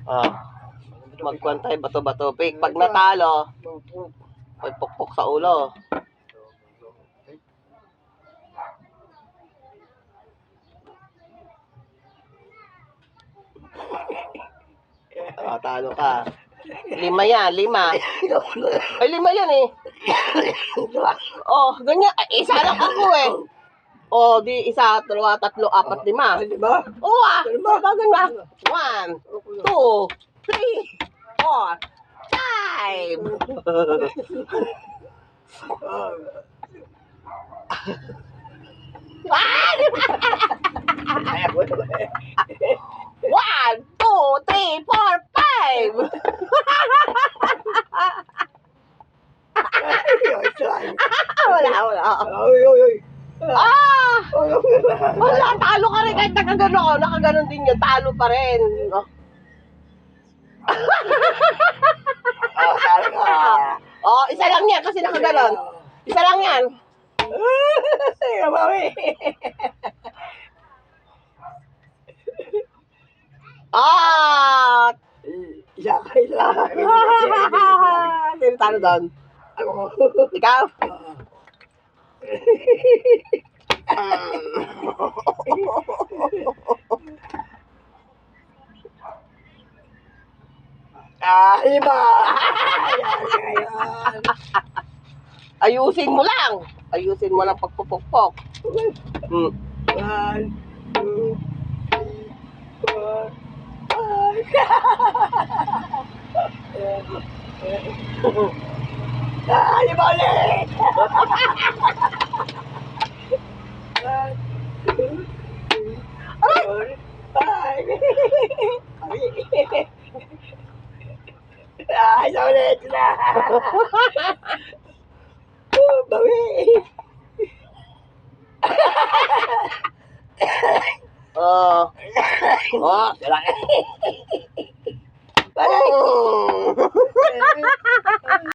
Oh. Magkuhan tayo bato-bato. Pag natalo, may pukpok sa ulo. Talo ka. 5 yan, 5. Ay, 5 yan eh. Oh, ganyan. Ay, isa lang ako eh. Oh, di 1, 2, 3, 4, 5. Oo ah. Bagan ba? 1, 2, 3, 4, 5. 1, 2, 3, 4, 5. Wala. Wala, talo ka rin kahit nakagano ako. Nakaganon din yun. Talo pa rin. Oh, isa lang yan kasi nakaganon. Isa lang yan. Sino talo doon? Ikaw? Iba! Ayusin mo lang. Ayusin mo lang pagpupukpok. 1, 2, 3, 4, 5. Iba ulit! 1, 2, 3, 4, 5. Isa ulit na! Bawi! Oh. Balik!